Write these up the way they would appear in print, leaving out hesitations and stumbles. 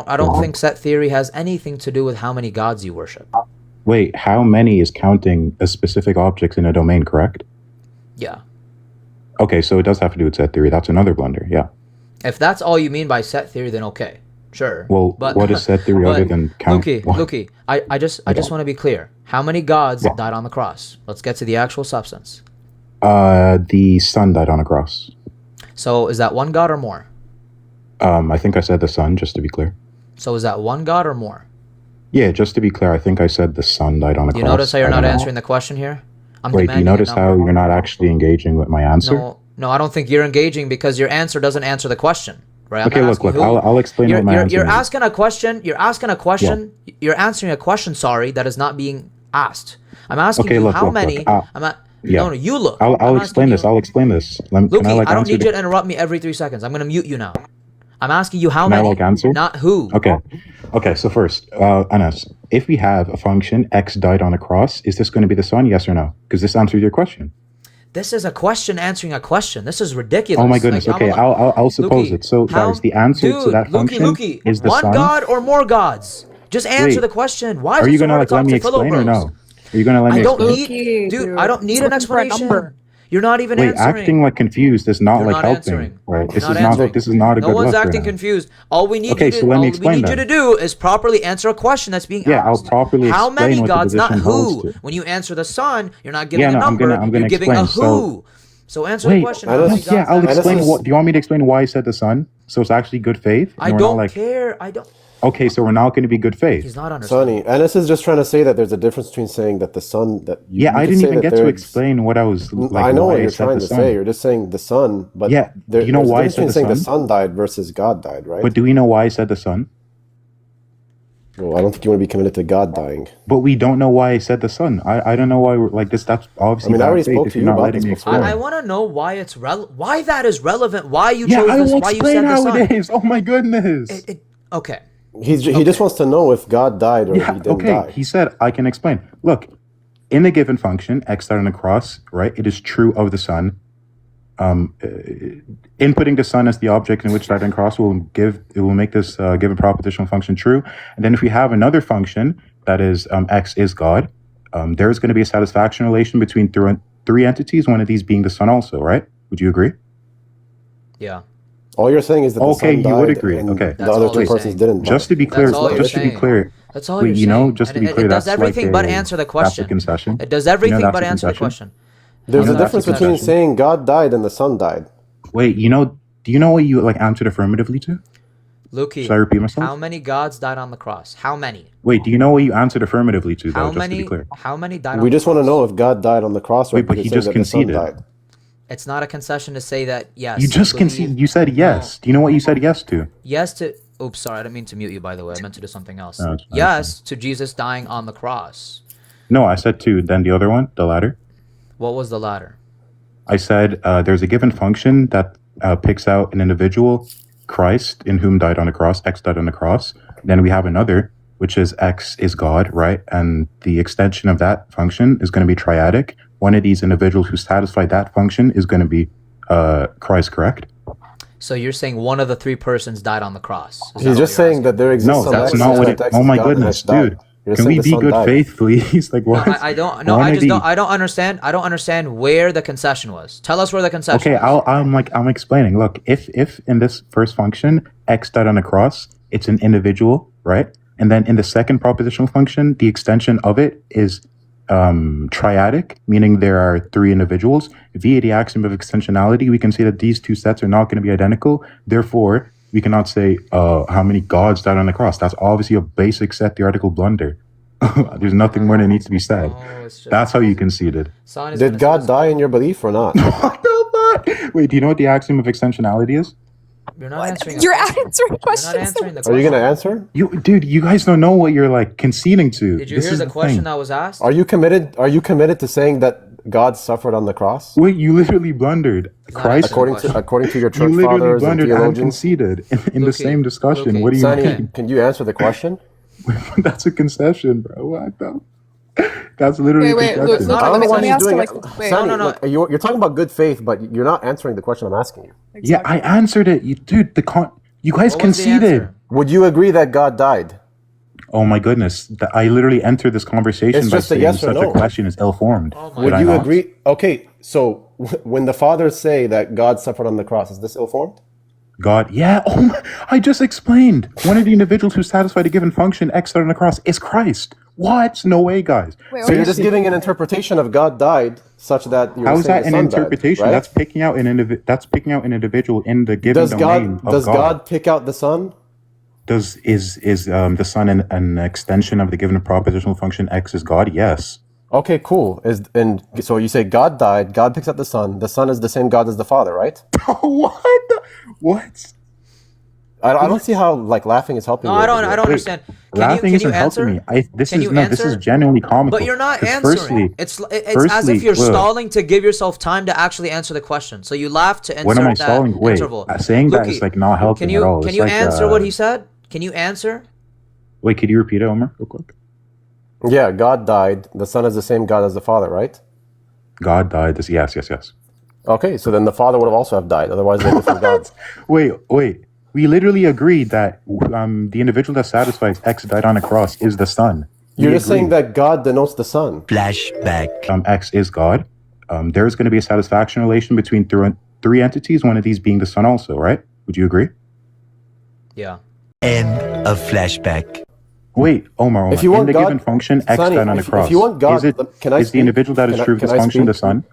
I don't think set theory has anything to do with how many gods you worship. Wait, how many is counting a specific object in a domain, correct? Yeah. Okay, so it does have to do with set theory. That's another blunder, yeah. If that's all you mean by set theory, then okay. Sure. Well, but, what is set theory other than count? Luki, I just want to be clear. How many gods died on the cross? Let's get to the actual substance. The Son died on a cross. So is that one god or more? I think I said the Son, just to be clear. So is that one god or more? Yeah, just to be clear, I think I said the Son died on a cross. You notice how you're not answering the question here? Wait, do you notice how you're not actually engaging with my answer? No, I don't think you're engaging because your answer doesn't answer the question. Right? Okay, look, I'll explain what my answer is. You're asking a question, you're answering a question, sorry, that is not being asked. I'm asking you how many... No, you look. I'll explain this. Luki, I don't need you to interrupt me every 3 seconds. I'm going to mute you now. I'm asking you how many, not who. Okay, so first, Anas, if we have a function, x died on a cross, is this going to be the Son, yes or no? Because this answers your question. This is a question answering a question. This is ridiculous. Oh my goodness. Okay, I'll suppose it. So, guys, the answer to that function is the Son. One god or more gods? Just answer the question. Why are you going to let me explain or no? Are you going to let me explain? I don't need an explanation. You're not even answering. Acting like confused is not like helping. Right? This is not a good look. No one's acting confused. All we need you to do is properly answer a question that's being asked. Yeah, I'll properly explain. How many what gods, the not position who. holds to. When you answer the Son, you're not giving a number. I'm gonna you're giving explain. a who. So answer the question. I'll explain. Do you want me to explain why I said the Son? So it's actually good faith? I don't care. I don't. Okay, so we're not going to be good faith. He's not understanding. Sani, Anas is just trying to say that there's a difference between saying that the Son that you I didn't even get to explain what I was like. I know what you're trying to say. You're just saying the Son, but do you know why I said the Son died versus God died, right? But do we know why I said the Son? Well, I don't think you want to be committed to God dying. But we don't know why I said the Son. I don't know why we're like this. That's obviously. I already spoke to you about this before. I want to know why it's why that is relevant. Why you chose this? Why you said the Son? It is. Oh my goodness. Okay. He just wants to know if God died or he didn't die. He said, I can explain. Look, in a given function, x died on a cross, right? It is true of the Son. Inputting the Son as the object in which died on the cross will make this given propositional function true. And then if we have another function that is x is God, there is going to be a satisfaction relation between three entities, one of these being the Son also, right? Would you agree? Yeah. All you're saying is that the Son died, you would agree. And the other two persons didn't die. Just to be clear, that's all you're saying. You know, just to be clear, it does everything but answer the question. That's a concession. It does everything but answer the question. There's a difference between saying God died and the Son died. Wait, do you know what you answered affirmatively to? Luki, should I repeat myself? How many gods died on the cross? How many? Wait, do you know what you answered affirmatively to? Though, just to be clear. How many died? We just want to know if God died on the cross. Wait, but he just conceded. It's not a concession to say that, yes. You just conceded. You said yes. Do you know what you said yes to? Yes to... Oops, sorry. I didn't mean to mute you, by the way. I meant to do something else. No, yes to Jesus dying on the cross. No, I said to. Then the other one, the latter. What was the latter? I said there's a given function that picks out an individual, Christ, in whom died on the cross, x died on the cross. Then we have another, which is x is God, right? And the extension of that function is going to be triadic. One of these individuals who satisfy that function is going to be Christ, correct? So you're saying one of the three persons died on the cross? He's just saying that there exists. No, that's not what it. Oh my goodness, dude! Can we be good faith, please? Like what? I don't. No, I just don't. I don't understand. I don't understand where the concession was. Tell us where the concession. Okay, I'm explaining. Look, if in this first function x died on the cross, it's an individual, right? And then in the second propositional function, the extension of it is triadic, meaning there are three individuals. Via the axiom of extensionality, we can say that these two sets are not going to be identical. Therefore, we cannot say how many gods died on the cross. That's obviously a basic set theoretical blunder. There's nothing more that needs to be said. That's how you conceded. Did God die in your belief or not? What the fuck? Wait, do you know what the axiom of extensionality is? You're not answering. You're answering questions. You're not answering the question. Are you going to answer? Dude, you guys don't know what you're conceding to. Did you hear the question that was asked? Are you committed to saying that God suffered on the cross? Wait, you literally blundered. Christ, according to your church you literally fathers blundered and and conceded in the same discussion. What do you Sani, mean? can you answer the question? That's a concession, bro. What the? That's literally a concession. I don't know why you're doing it. Sani, no. Look, you're talking about good faith, but you're not answering the question I'm asking you. Yeah, I answered it. Dude, You guys conceded. Would you agree that God died? Oh my goodness! I literally entered this conversation by saying such a question is ill-formed. Would you agree? Okay, so when the fathers say that God suffered on the cross, is this ill-formed? God, yeah. Oh my! I just explained. One of the individuals who satisfied a given function, X died on the cross, is Christ. What? No way, guys. So you're just giving an interpretation of God died, such that you're how is saying that an interpretation? Died, right? That's picking out an individual in the given domain of God. Does God pick out the Son? Is the Son an extension of the given propositional function X is God? Yes. Okay, cool. So you say God died, God picks out the Son is the same God as the Father, right? What? I don't see how laughing is helping. No, I don't understand. Laughing isn't helping me. This is genuinely comical. But you're not answering. It's as if you're stalling to give yourself time to actually answer the question. So you laugh to insert that interval. When am I stalling? Wait, saying that is not helping at all. Can you answer what he said? Can you answer? Wait, could you repeat it, Omar, real quick? Yeah, God died. The Son is the same God as the Father, right? God died. Yes. Okay, so then the Father would also have died. Otherwise, they're different gods. Wait. We literally agreed that the individual that satisfies X died on a cross is the Son. You're just saying that God denotes the Son. Flashback. X is God. There's going to be a satisfaction relation between three entities, one of these being the Son also, right? Would you agree? Yeah. End of flashback. Wait, Omar, if you want in the God, given function, X Sani, died on a cross. If you want God, is the individual that is true of this function the Son?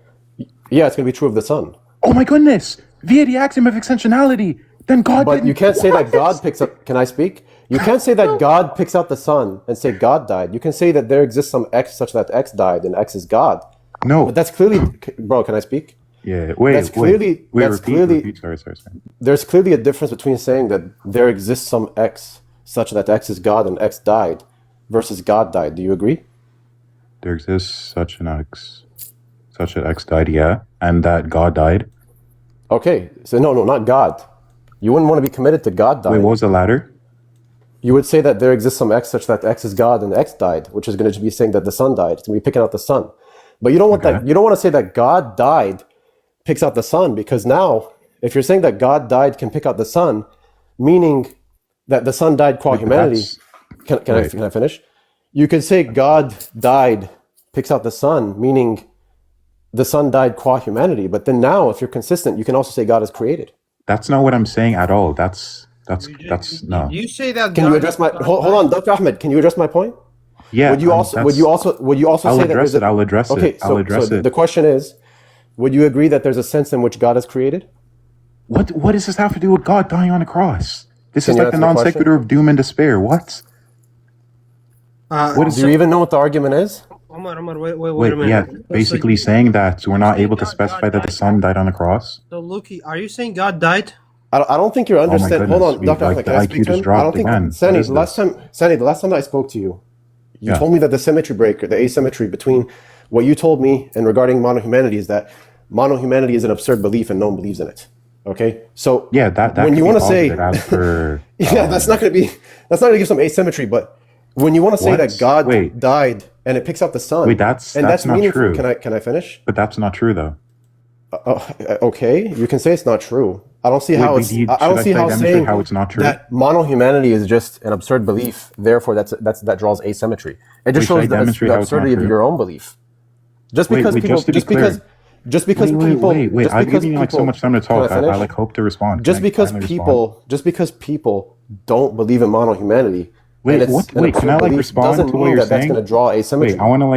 Yeah, it's going to be true of the Son. Oh my goodness! Via the axiom of extensionality, then God But you can't say that God picks up... Can I speak? You can't say that God picks out the Son and say God died. You can say that there exists some X such that X died and X is God. No. But that's clearly... Bro, can I speak? Yeah, repeat. Sorry. There's clearly a difference between saying that there exists some X such that X is God and X died versus God died. Do you agree? There exists such an X died, yeah, and that God died. Okay, so no, not God. You wouldn't want to be committed to God dying. Wait, what was the latter? You would say that there exists some X such that X is God and X died, which is going to be saying that the Son died. It's going to be picking out the Son. But you don't want that. You don't want to say that God died picks out the Son, because now, if you're saying that God died can pick out the Son, meaning that the Son died qua humanity. Can I finish? You could say God died picks out the Son, meaning the Son died qua humanity. But then now, if you're consistent, you can also say God is created. That's not what I'm saying at all. That's no. You say that. Can you address my? Hold on, Dr. Ahmed. Can you address my point? Yeah. Would you also I'll say address that? I'll address it. Okay. So the question is, would you agree that there's a sense in which God is created? What does this have to do with God dying on a cross? This is like the non sequitur of doom and despair. What? Do you even know what the argument is? Omar, wait a minute. Yeah, basically saying that we're not able to specify that the Son died on the cross. So, Luki, are you saying God died? I don't think you're understanding. Hold on, Dr. Ahmed, can I speak to him? I don't think, Sani, the last time that I spoke to you, you told me that the symmetry breaker, the asymmetry between what you told me and regarding monohumanity is that monohumanity is an absurd belief and no one believes in it. Okay, so yeah, that when you want to say, per, that's not going to give some asymmetry, but when you want to say that God died and it picks out the Son, that's not meaningful. True. Can I finish? But that's not true, though. Okay, you can say it's not true. I don't see how it's. I don't see how saying how it's not true. That monohumanity is just an absurd belief. Therefore, that draws asymmetry. It just shows the absurdity of your own belief. Just because people. Wait! I've given you like so much time to talk. I hope to respond. Just because people don't believe in monohumanity. Wait! Can I respond to what you're saying? That's going to draw asymmetry. Wait! I want to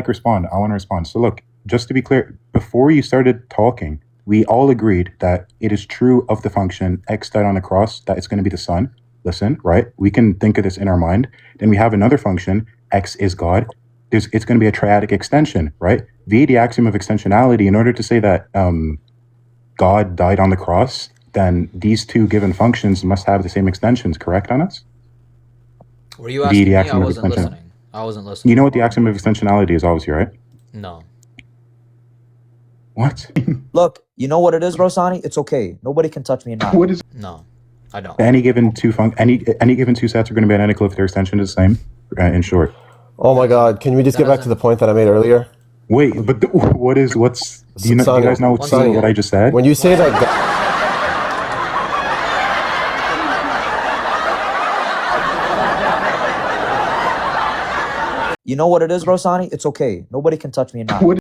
respond. So look, just to be clear, before you started talking, we all agreed that it is true of the function X died on a cross that it's going to be the Son. Listen, right? We can think of this in our mind. Then we have another function, X is God. It's going to be a triadic extension, right? Via the axiom of extensionality, in order to say that God died on the cross, then these two given functions must have the same extensions, correct, Anas? Were you asking me? I wasn't listening. You know what the axiom of extensionality is, obviously, right? No. What? Look, you know what it is, Rosani? It's okay. Nobody can touch me now. What is? No, I don't. Any given two sets are going to be identical if their extension is the same. In short. Oh my God! Can we just get back to the point that I made earlier? Wait, but do you guys know what I just said? When you say that. You know what it is, bro, Sani? It's okay. Nobody can touch me now.